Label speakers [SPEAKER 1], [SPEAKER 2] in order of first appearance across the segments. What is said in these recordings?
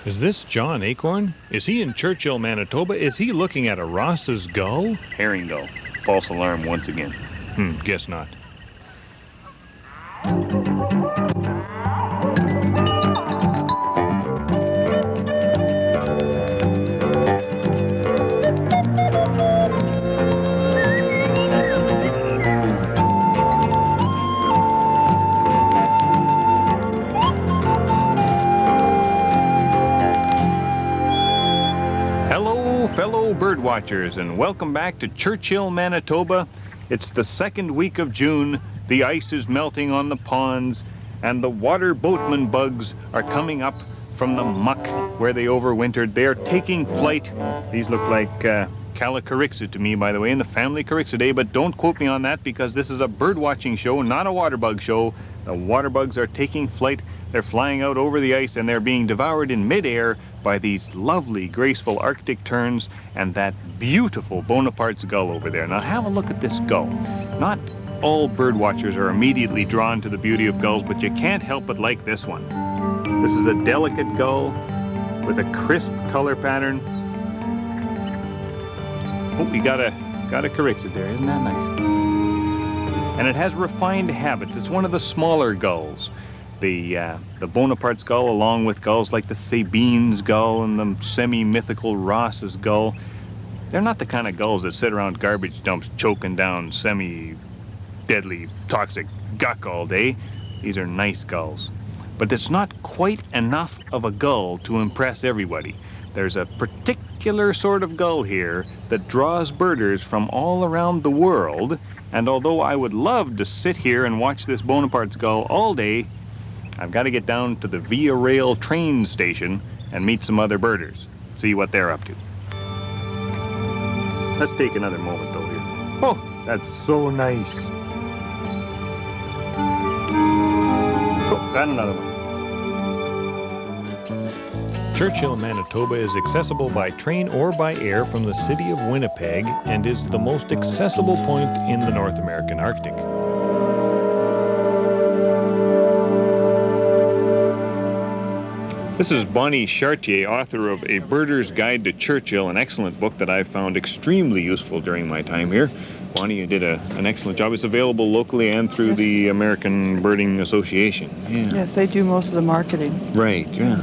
[SPEAKER 1] Is this John Acorn? Is he in Churchill, Manitoba? Is he looking at a Ross's gull?
[SPEAKER 2] Herring gull. False alarm once again.
[SPEAKER 1] Guess not.
[SPEAKER 2] Fellow birdwatchers, and welcome back to Churchill, Manitoba. It's the second week of June. The ice is melting on the ponds, and the water boatman bugs are coming up from the muck where they overwintered. They are taking flight. These look like Calicarixa to me, by the way, in the family Carixidae, but don't quote me on that because this is a birdwatching show, not a water bug show. The water bugs are taking flight. They're flying out over the ice, and they're being devoured in midair by these lovely, graceful Arctic terns and that beautiful Bonaparte's gull over there. Now have a look at this gull. Not all birdwatchers are immediately drawn to the beauty of gulls, but you can't help but like this one. This is a delicate gull with a crisp color pattern. Oh, we got a Carixa there, isn't that nice? And it has refined habits. It's one of the smaller gulls. The Bonaparte's gull, along with gulls like the Sabine's gull and the semi-mythical Ross's gull. They're not the kind of gulls that sit around garbage dumps choking down semi-deadly toxic guck all day. These are nice gulls. But it's not quite enough of a gull to impress everybody. There's a particular sort of gull here that draws birders from all around the world, and although I would love to sit here and watch this Bonaparte's gull all day, I've got to get down to the Via Rail train station and meet some other birders, see what they're up to. Let's take another moment though here. Oh, that's so nice. Oh, got another one.
[SPEAKER 1] Churchill, Manitoba is accessible by train or by air from the city of Winnipeg and is the most accessible point in the North American Arctic.
[SPEAKER 2] This is Bonnie Chartier, author of A Birder's Guide to Churchill, an excellent book that I've found extremely useful during my time here. Bonnie, you did an excellent job. It's available locally and through the American Birding Association. Yeah.
[SPEAKER 3] Yes, they do most of the marketing.
[SPEAKER 2] Right, yeah.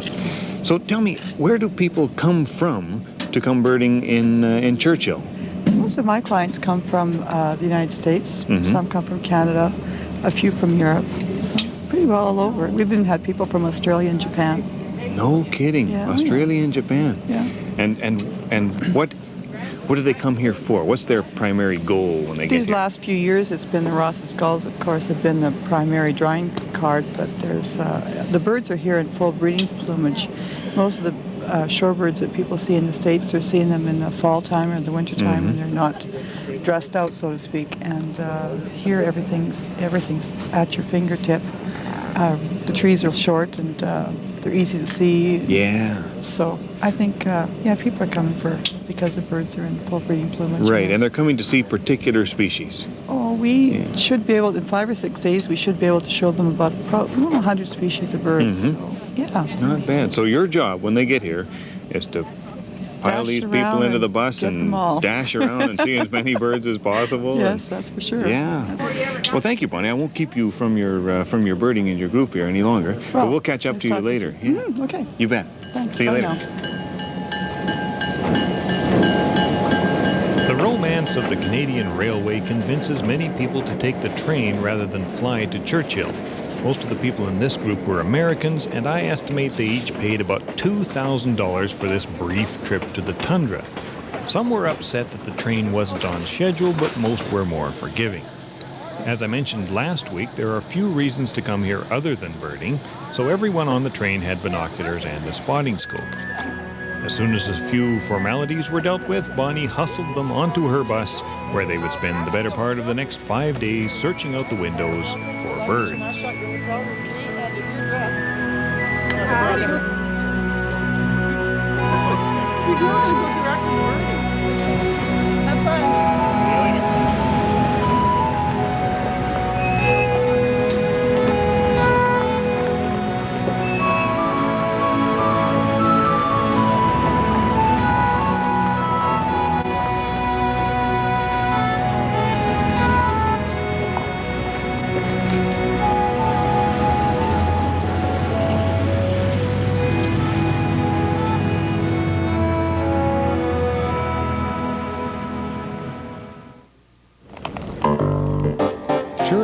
[SPEAKER 2] So tell me, where do people come from to come birding in Churchill?
[SPEAKER 3] Most of my clients come from the United States.
[SPEAKER 2] Mm-hmm.
[SPEAKER 3] Some come from Canada, a few from Europe. So pretty well all over. We've even had people from Australia and Japan.
[SPEAKER 2] No kidding.
[SPEAKER 3] Yeah,
[SPEAKER 2] Australia and Japan.
[SPEAKER 3] Yeah.
[SPEAKER 2] And what do they come here for? What's their primary goal when they get here?
[SPEAKER 3] These last few years, it's been the Ross's gulls, of course, have been the primary drawing card, but there's the birds are here in full breeding plumage. Most of the shorebirds that people see in the States, they're seeing them in the fall time or the winter time,
[SPEAKER 2] Mm-hmm.
[SPEAKER 3] and they're not dressed out, so to speak. And here, everything's at your fingertip. The trees are short and they're easy to see.
[SPEAKER 2] Yeah.
[SPEAKER 3] So I think, people are coming because the birds are in full breeding plumage.
[SPEAKER 2] Right,
[SPEAKER 3] Yes.
[SPEAKER 2] and they're coming to see particular species.
[SPEAKER 3] Oh, we should be able, in 5 or 6 days, we should be able to show them about 100 species of birds.
[SPEAKER 2] Mm-hmm.
[SPEAKER 3] So, yeah.
[SPEAKER 2] Not bad. So your job when they get here is to pile
[SPEAKER 3] Dash
[SPEAKER 2] these
[SPEAKER 3] around
[SPEAKER 2] people into
[SPEAKER 3] and
[SPEAKER 2] the bus
[SPEAKER 3] get
[SPEAKER 2] and
[SPEAKER 3] them all.
[SPEAKER 2] dash around and see as many birds as possible.
[SPEAKER 3] Yes, that's for sure.
[SPEAKER 2] Yeah. Well, thank you, Bonnie. I won't keep you from your birding in your group here any longer. But
[SPEAKER 3] Well,
[SPEAKER 2] we'll catch up
[SPEAKER 3] nice
[SPEAKER 2] to you
[SPEAKER 3] talking
[SPEAKER 2] later.
[SPEAKER 3] to you.
[SPEAKER 2] Yeah.
[SPEAKER 3] Okay.
[SPEAKER 2] You bet.
[SPEAKER 3] Thanks.
[SPEAKER 2] See you
[SPEAKER 3] Bye
[SPEAKER 2] later.
[SPEAKER 3] now.
[SPEAKER 1] The romance of the Canadian Railway convinces many people to take the train rather than fly to Churchill. Most of the people in this group were Americans, and I estimate they each paid about $2,000 for this brief trip to the tundra. Some were upset that the train wasn't on schedule, but most were more forgiving. As I mentioned last week, there are few reasons to come here other than birding, so everyone on the train had binoculars and a spotting scope. As soon as a few formalities were dealt with, Bonnie hustled them onto her bus, where they would spend the better part of the next 5 days searching out the windows for birds.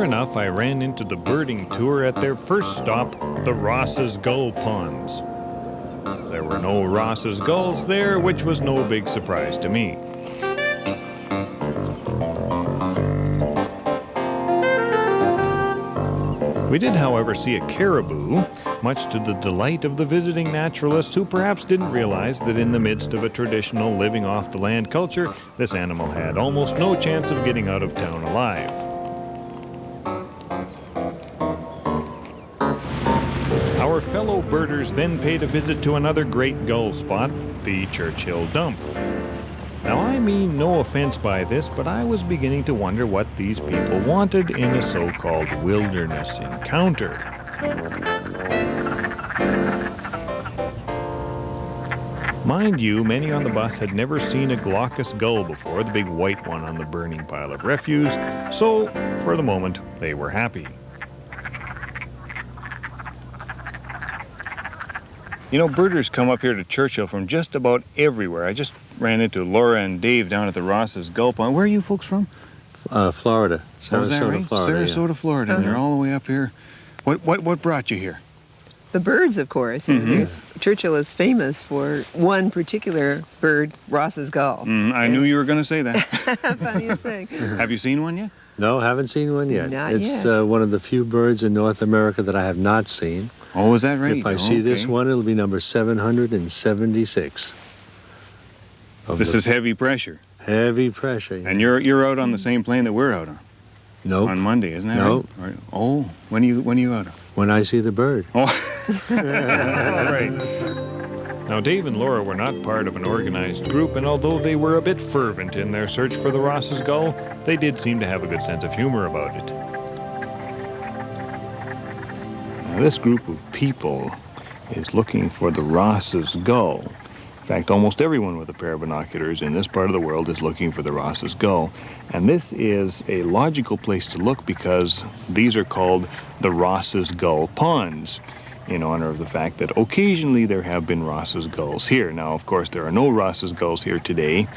[SPEAKER 1] enough, I ran into the birding tour at their first stop, the Ross's Gull Ponds. There were no Ross's gulls there, which was no big surprise to me. We did, however, see a caribou, much to the delight of the visiting naturalists who perhaps didn't realize that in the midst of a traditional living-off-the-land culture, this animal had almost no chance of getting out of town alive. Our fellow birders then paid a visit to another great gull spot, the Churchill Dump. Now, I mean no offense by this, but I was beginning to wonder what these people wanted in a so-called wilderness encounter. Mind you, many on the bus had never seen a glaucous gull before, the big white one on the burning pile of refuse, so, for the moment, they were happy.
[SPEAKER 2] You know, birders come up here to Churchill from just about everywhere. I just ran into Laura and Dave down at the Ross's Gull Pond. Where are you folks from?
[SPEAKER 4] Florida.
[SPEAKER 2] Oh, is that right?
[SPEAKER 4] Florida.
[SPEAKER 2] Sarasota, Florida. And you're all the way up here. What brought you here?
[SPEAKER 5] The birds, of course. Churchill is famous for one particular bird, Ross's gull.
[SPEAKER 2] I knew you were going to say that.
[SPEAKER 5] Funniest thing.
[SPEAKER 2] Have you seen one yet?
[SPEAKER 4] No, haven't seen one yet.
[SPEAKER 5] It's
[SPEAKER 4] yet. One of the few birds in North America that I have not seen.
[SPEAKER 2] Oh, is that right?
[SPEAKER 4] If I see this one, it'll be number 776.
[SPEAKER 2] This is heavy pressure.
[SPEAKER 4] Heavy pressure. Yeah.
[SPEAKER 2] And you're out on the same plane that we're out on.
[SPEAKER 4] Nope.
[SPEAKER 2] On Monday, isn't that
[SPEAKER 4] Nope.
[SPEAKER 2] right? Oh, when are you out on?
[SPEAKER 4] When I see the bird.
[SPEAKER 2] Oh, all right.
[SPEAKER 1] Now, Dave and Laura were not part of an organized group, and although they were a bit fervent in their search for the Ross's Gull, they did seem to have a good sense of humor about it.
[SPEAKER 2] Now, this group of people is looking for the Ross's Gull. In fact, almost everyone with a pair of binoculars in this part of the world is looking for the Ross's Gull. And this is a logical place to look because these are called the Ross's Gull Ponds, in honor of the fact that occasionally there have been Ross's gulls here. Now, of course, there are no Ross's gulls here today,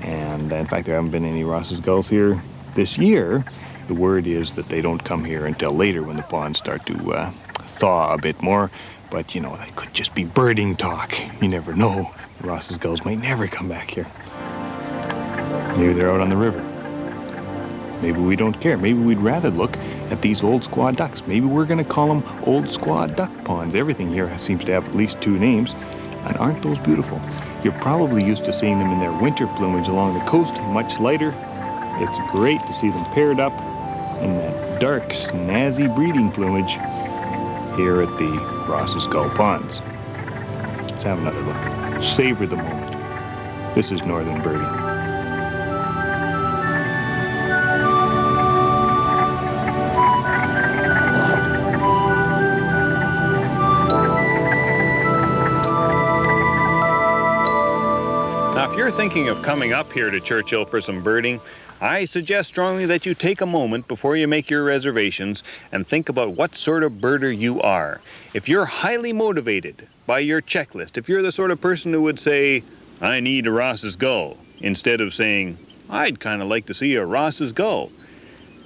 [SPEAKER 2] and in fact, there haven't been any Ross's gulls here this year. The word is that they don't come here until later when the ponds start to thaw a bit more, but you know, they could just be birding talk. You never know. The Ross's gulls might never come back here. Maybe they're out on the river. Maybe we don't care. Maybe we'd rather look at these old squaw ducks. Maybe we're going to call them old squaw duck ponds. Everything here seems to have at least two names. And aren't those beautiful? You're probably used to seeing them in their winter plumage along the coast, much lighter. It's great to see them paired up in that dark, snazzy breeding plumage here at the Ross's Gull Ponds. Let's have another look. Savor the moment. This is Northern Birding. Now, if you're thinking of coming up here to Churchill for some birding, I suggest strongly that you take a moment before you make your reservations and think about what sort of birder you are. If you're highly motivated by your checklist, if you're the sort of person who would say, I need a Ross's Gull, instead of saying, I'd kind of like to see a Ross's Gull,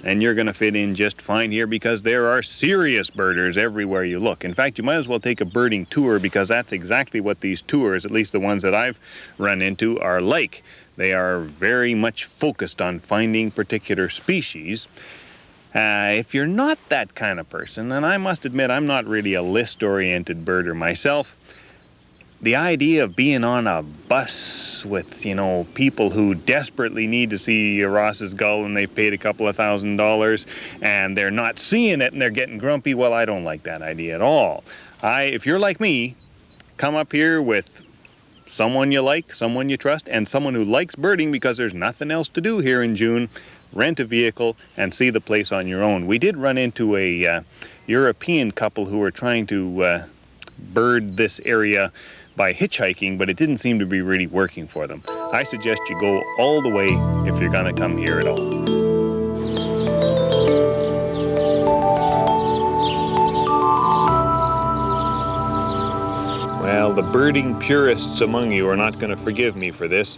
[SPEAKER 2] and you're going to fit in just fine here because there are serious birders everywhere you look. In fact, you might as well take a birding tour because that's exactly what these tours, at least the ones that I've run into, are like. They are very much focused on finding particular species. If you're not that kind of person, and I must admit I'm not really a list-oriented birder myself, the idea of being on a bus with, you know, people who desperately need to see a Ross's Gull and they've paid a couple of $1,000s and they're not seeing it and they're getting grumpy, well, I don't like that idea at all. If you're like me, come up here with someone you like, someone you trust, and someone who likes birding because there's nothing else to do here in June. Rent a vehicle and see the place on your own. We did run into a European couple who were trying to bird this area by hitchhiking, but it didn't seem to be really working for them. I suggest you go all the way if you're going to come here at all. Well, the birding purists among you are not going to forgive me for this,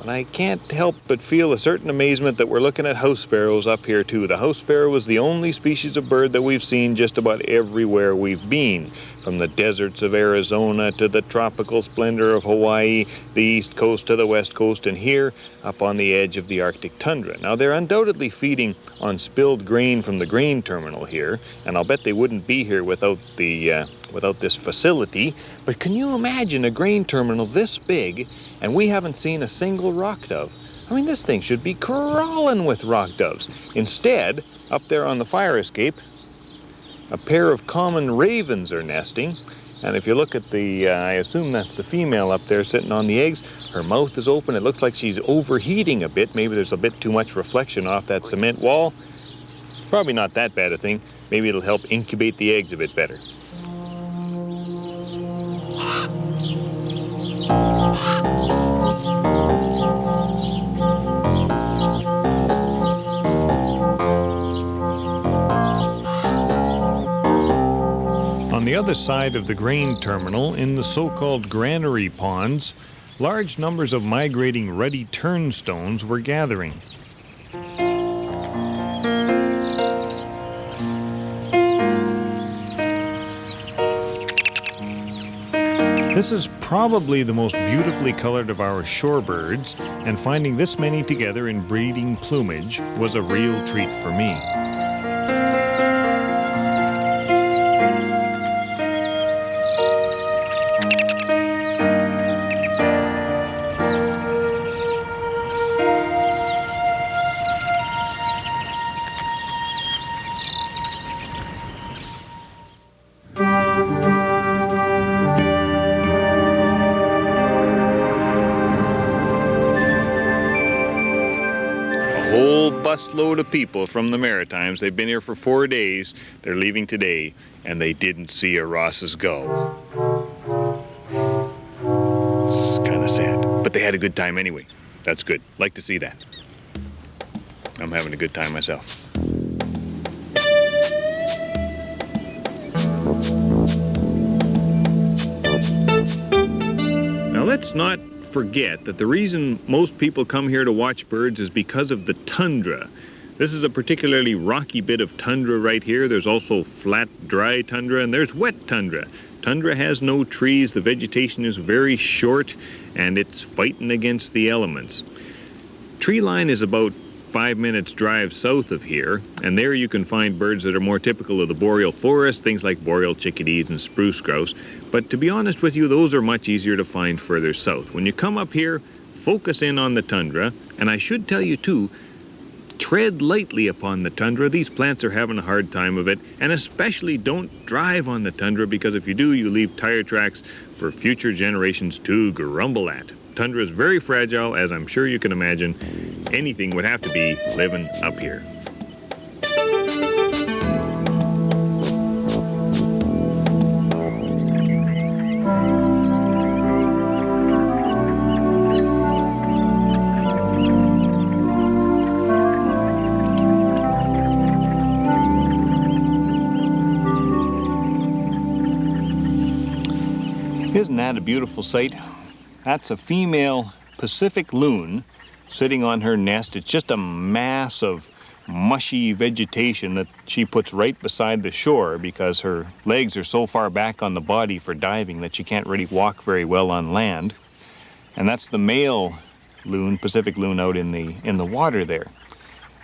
[SPEAKER 2] But I can't help but feel a certain amazement that we're looking at house sparrows up here too. The house sparrow is the only species of bird that we've seen just about everywhere we've been. From the deserts of Arizona to the tropical splendor of Hawaii, the east coast to the west coast, and here up on the edge of the Arctic tundra. Now they're undoubtedly feeding on spilled grain from the grain terminal here, and I'll bet they wouldn't be here without this facility. But can you imagine a grain terminal this big and we haven't seen a single rock dove? I mean, this thing should be crawling with rock doves. Instead, up there on the fire escape, a pair of common ravens are nesting. And if you look at I assume that's the female up there sitting on the eggs, her mouth is open. It looks like she's overheating a bit. Maybe there's a bit too much reflection off that cement wall. Probably not that bad a thing. Maybe it'll help incubate the eggs a bit better.
[SPEAKER 1] On the other side of the grain terminal, in the so-called granary ponds, large numbers of migrating ruddy turnstones were gathering. This is probably the most beautifully colored of our shorebirds, and finding this many together in breeding plumage was a real treat for me.
[SPEAKER 2] Busload of people from the Maritimes. They've been here for 4 days. They're leaving today, and they didn't see a Ross's gull. It's kind of sad, but they had a good time anyway. That's good. Like to see that. I'm having a good time myself. Now let's not forget that the reason most people come here to watch birds is because of the tundra. This is a particularly rocky bit of tundra right here. There's also flat, dry tundra, and there's wet tundra. Tundra has no trees, the vegetation is very short, and it's fighting against the elements. Tree line is about 5 minutes drive south of here, and there you can find birds that are more typical of the boreal forest, things like boreal chickadees and spruce grouse. But to be honest with you, those are much easier to find further south. When you come up here, focus in on the tundra, and I should tell you too, tread lightly upon the tundra. These plants are having a hard time of it, and especially don't drive on the tundra, because if you do, you leave tire tracks for future generations to grumble at. Tundra is very fragile, as I'm sure you can imagine. Anything would have to be living up here. Isn't that a beautiful sight? That's a female Pacific loon sitting on her nest. It's just a mass of mushy vegetation that she puts right beside the shore because her legs are so far back on the body for diving that she can't really walk very well on land. And that's the male loon, Pacific loon, out in the water there.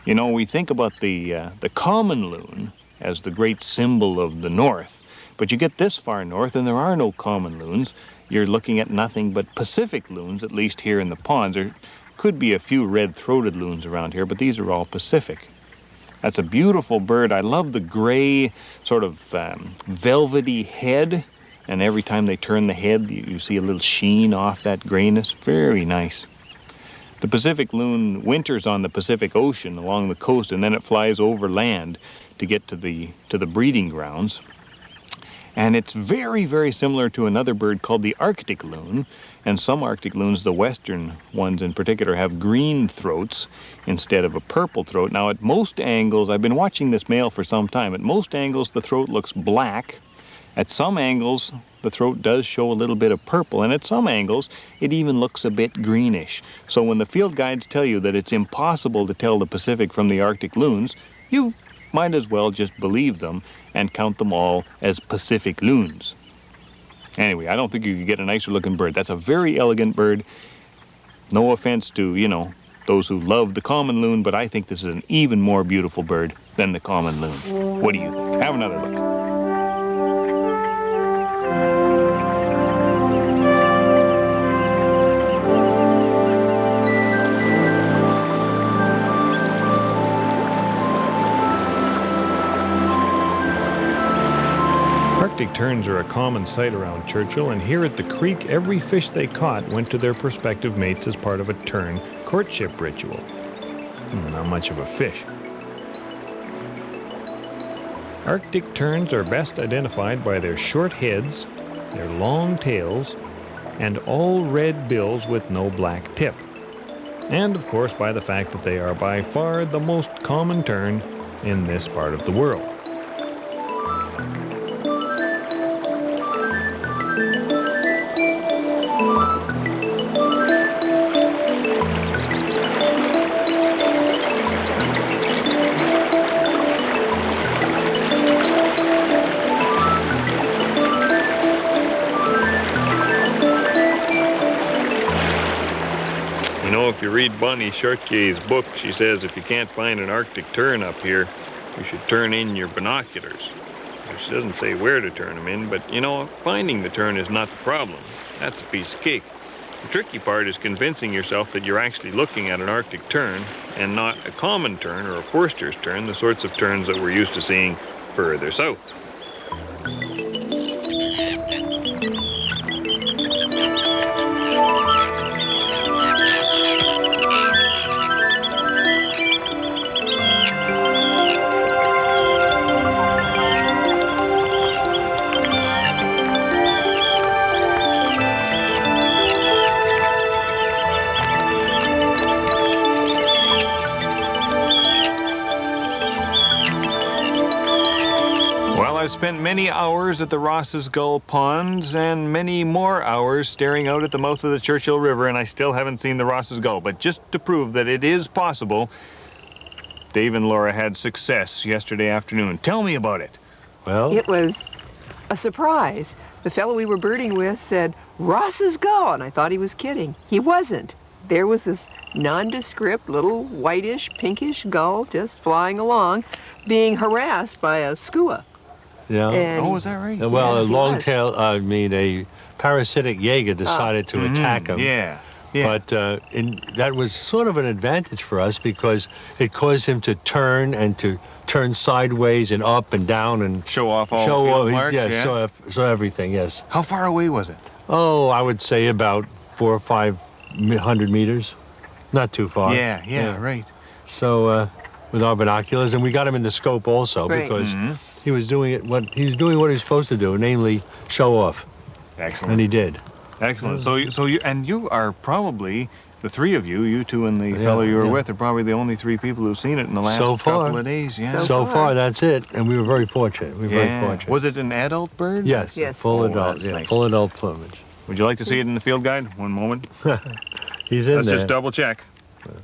[SPEAKER 2] You know, we think about the common loon as the great symbol of the north, but you get this far north and there are no common loons. You're looking at nothing but Pacific loons, at least here in the ponds. There could be a few red-throated loons around here, but these are all Pacific. That's a beautiful bird. I love the gray, sort of velvety head, and every time they turn the head, you see a little sheen off that grayness. Very nice. The Pacific loon winters on the Pacific Ocean along the coast, and then it flies over land to get to the breeding grounds. And it's very, very similar to another bird called the Arctic loon. And some Arctic loons, the western ones in particular, have green throats instead of a purple throat. Now at most angles, I've been watching this male for some time, at most angles the throat looks black, At some angles, the throat does show a little bit of purple, and at some angles, it even looks a bit greenish. So when the field guides tell you that it's impossible to tell the Pacific from the Arctic loons, you might as well just believe them and count them all as Pacific loons. Anyway, I don't think you could get a nicer looking bird. That's a very elegant bird. No offense to, those who love the common loon, but I think this is an even more beautiful bird than the common loon. What do you think? Have another look.
[SPEAKER 1] Arctic terns are a common sight around Churchill, and here at the creek, every fish they caught went to their prospective mates as part of a tern courtship ritual. Not much of a fish. Arctic terns are best identified by their short heads, their long tails, and all red bills with no black tip. And of course by the fact that they are by far the most common tern in this part of the world.
[SPEAKER 2] If you read Bonnie Chartier's book, she says if you can't find an Arctic tern up here, you should turn in your binoculars. She doesn't say where to turn them in, but finding the tern is not the problem. That's a piece of cake. The tricky part is convincing yourself that you're actually looking at an Arctic tern and not a common tern or a Forster's tern, the sorts of terns that we're used to seeing further south. I've spent many hours at the Ross's Gull ponds and many more hours staring out at the mouth of the Churchill River, and I still haven't seen the Ross's Gull. But just to prove that it is possible, Dave and Laura had success yesterday afternoon. Tell me about it.
[SPEAKER 4] Well,
[SPEAKER 5] It was a surprise. The fellow we were birding with said, "Ross's Gull," and I thought he was kidding. He wasn't. There was this nondescript little whitish, pinkish gull just flying along, being harassed by a skua.
[SPEAKER 4] yeah.
[SPEAKER 5] And
[SPEAKER 2] Is that right?
[SPEAKER 4] Well,
[SPEAKER 5] Yes,
[SPEAKER 4] a
[SPEAKER 5] he
[SPEAKER 4] long
[SPEAKER 5] was.
[SPEAKER 4] tail, a parasitic Jaeger decided to attack him.
[SPEAKER 2] Yeah.
[SPEAKER 4] But that was sort of an advantage for us because it caused him to turn and to turn sideways and up and down and
[SPEAKER 2] Show off all the field marks,
[SPEAKER 4] yes, so everything, yes.
[SPEAKER 2] How far away was it?
[SPEAKER 4] Oh, I would say about 400 or 500 meters, not too far.
[SPEAKER 2] Yeah, right.
[SPEAKER 4] So with our binoculars, and we got him in the scope also
[SPEAKER 5] Right.
[SPEAKER 4] because he was doing what he was supposed to do, namely show off,
[SPEAKER 2] Excellent.
[SPEAKER 4] and he did.
[SPEAKER 2] Excellent. So you are probably, the three of you, you two and the fellow you were with, are probably the only three people who've seen it in the last
[SPEAKER 4] So far.
[SPEAKER 2] couple of days. Yeah.
[SPEAKER 5] far.
[SPEAKER 4] So far, that's it, and we were very fortunate. We were very fortunate.
[SPEAKER 2] Was it an adult bird?
[SPEAKER 4] Yes,
[SPEAKER 5] Yes.
[SPEAKER 4] full
[SPEAKER 2] Oh,
[SPEAKER 4] adult,
[SPEAKER 2] that's
[SPEAKER 4] yeah,
[SPEAKER 2] nice.
[SPEAKER 4] full adult plumage.
[SPEAKER 2] Would you like to see it in the field guide? One moment.
[SPEAKER 4] He's in
[SPEAKER 2] Let's
[SPEAKER 4] there.
[SPEAKER 2] just double check.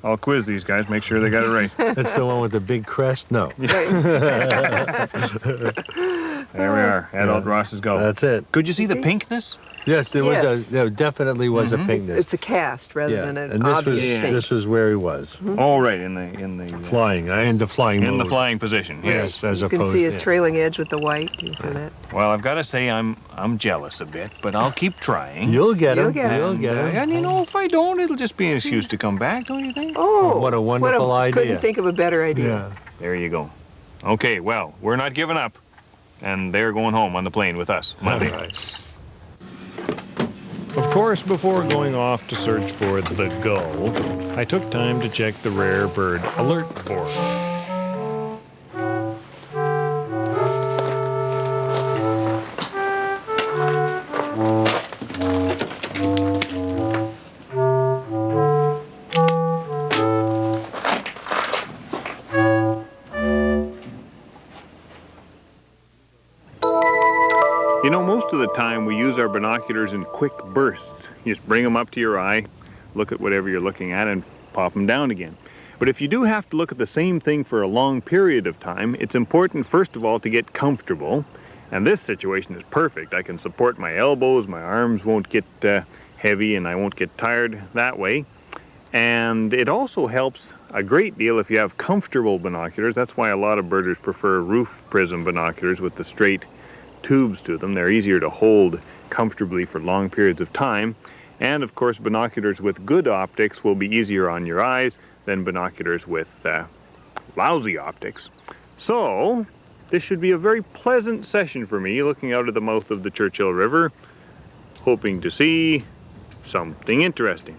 [SPEAKER 2] I'll quiz these guys, make sure they got it right.
[SPEAKER 4] That's the one with the big crest? No.
[SPEAKER 2] There we are. Adult Ross's Gull.
[SPEAKER 4] That's it.
[SPEAKER 2] Could you see the pinkness?
[SPEAKER 4] Yes,
[SPEAKER 5] Yes.
[SPEAKER 4] there definitely was a pinkness.
[SPEAKER 5] It's a cast rather
[SPEAKER 4] Yeah,
[SPEAKER 5] than an
[SPEAKER 4] and
[SPEAKER 5] obvious shape.
[SPEAKER 4] this was where he was,
[SPEAKER 2] All right, in the
[SPEAKER 4] flying, in the flying
[SPEAKER 2] in the
[SPEAKER 4] mode.
[SPEAKER 2] flying position. Yes.
[SPEAKER 4] as
[SPEAKER 5] You can
[SPEAKER 4] opposed
[SPEAKER 5] see his
[SPEAKER 4] to...
[SPEAKER 5] trailing edge with the white. You see that?
[SPEAKER 2] Well, I've got to say I'm jealous a bit, but I'll keep trying.
[SPEAKER 4] You'll get him.
[SPEAKER 5] You'll get him.
[SPEAKER 4] You'll get him.
[SPEAKER 2] And if I don't, it'll just be an excuse to come back, don't you think?
[SPEAKER 5] Oh,
[SPEAKER 4] What a wonderful idea.
[SPEAKER 5] Couldn't think of a better idea.
[SPEAKER 4] Yeah.
[SPEAKER 2] There you go. Okay, well, we're not giving up, and they're going home on the plane with us Monday.
[SPEAKER 4] All right.
[SPEAKER 1] Of course, before going off to search for the gull, I took time to check the rare bird alert board.
[SPEAKER 2] most of the time we use our binoculars in quick bursts. You just bring them up to your eye, look at whatever you're looking at, and pop them down again. But if you do have to look at the same thing for a long period of time, it's important, first of all, to get comfortable. And this situation is perfect. I can support my elbows, my arms won't get heavy, and I won't get tired that way. And it also helps a great deal if you have comfortable binoculars. That's why a lot of birders prefer roof prism binoculars with the straight tubes to them. They're easier to hold comfortably for long periods of time. And of course, binoculars with good optics will be easier on your eyes than binoculars with lousy optics. So this should be a very pleasant session for me, looking out at the mouth of the Churchill River, hoping to see something interesting.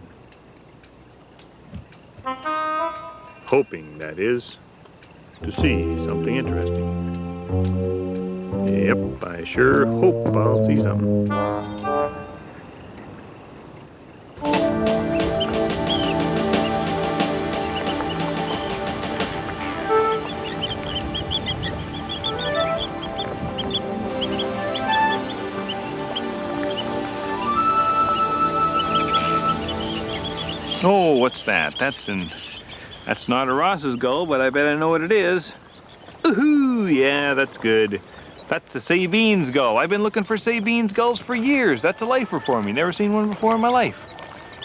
[SPEAKER 2] Hoping, that is, to see something interesting. Yep, I sure hope I'll see something. Oh, what's that? That's not a Ross's gull, but I bet I know what it is. Ooh, yeah, that's good. That's a Sabine's gull. I've been looking for Sabine's gulls for years. That's a lifer for me. Never seen one before in my life.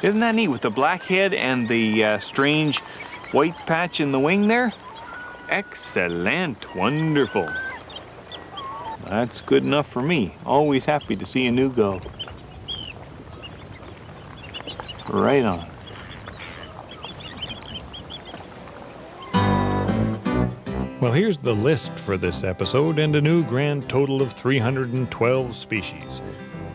[SPEAKER 2] Isn't that neat with the black head and the strange white patch in the wing there? Excellent, wonderful. That's good enough for me. Always happy to see a new gull. Right on.
[SPEAKER 1] Well, here's the list for this episode and a new grand total of 312 species.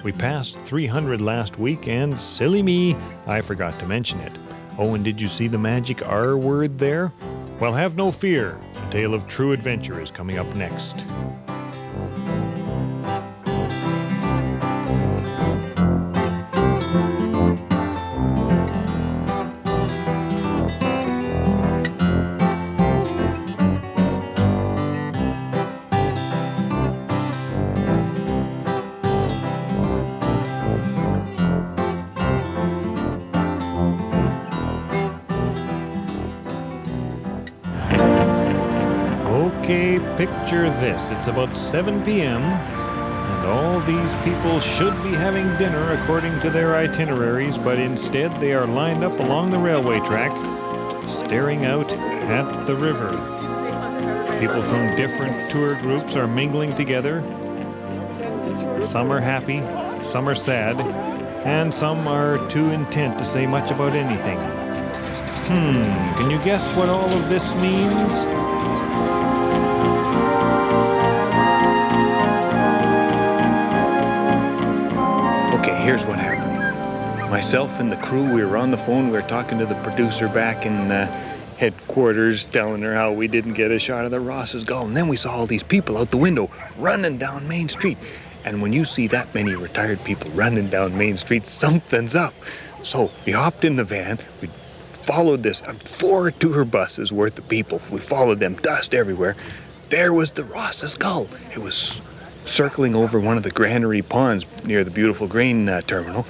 [SPEAKER 1] We passed 300 last week, and silly me, I forgot to mention it. Oh, and did you see the magic R word there? Well, have no fear. A tale of true adventure is coming up next. Okay, picture this. It's about 7 p.m. and all these people should be having dinner according to their itineraries, but instead they are lined up along the railway track, staring out at the river. People from different tour groups are mingling together. Some are happy, some are sad, and some are too intent to say much about anything. Can you guess what all of this means?
[SPEAKER 2] Okay, here's what happened. Myself and the crew, we were on the phone. We were talking to the producer back in headquarters, telling her how we didn't get a shot of the Ross's gull. And then we saw all these people out the window running down Main Street. And when you see that many retired people running down Main Street, something's up. So we hopped in the van. We followed this 4 tour buses worth of people. We followed them, dust everywhere. There was the Ross's gull. It was circling over one of the granary ponds near the beautiful grain terminal.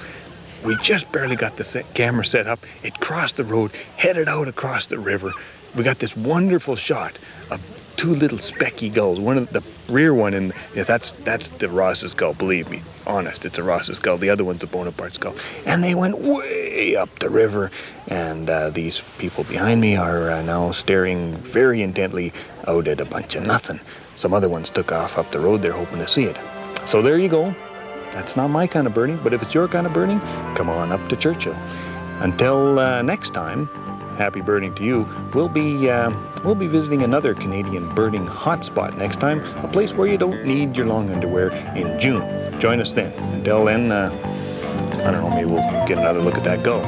[SPEAKER 2] We just barely got the camera set up. It crossed the road, headed out across the river. We got this wonderful shot of 2 little specky gulls. One of the rear one, and that's the Ross's gull, believe me. Honest, it's a Ross's gull. The other one's a Bonaparte's gull. And they went way up the river, and these people behind me are now staring very intently out at a bunch of nothing. Some other ones took off up the road. They're hoping to see it. So there you go. That's not my kind of birding, but if it's your kind of birding, come on up to Churchill. Until next time, happy birding to you. We'll be visiting another Canadian birding hotspot next time, a place where you don't need your long underwear in June. Join us then. Until then, I don't know, maybe we'll get another look at that gull.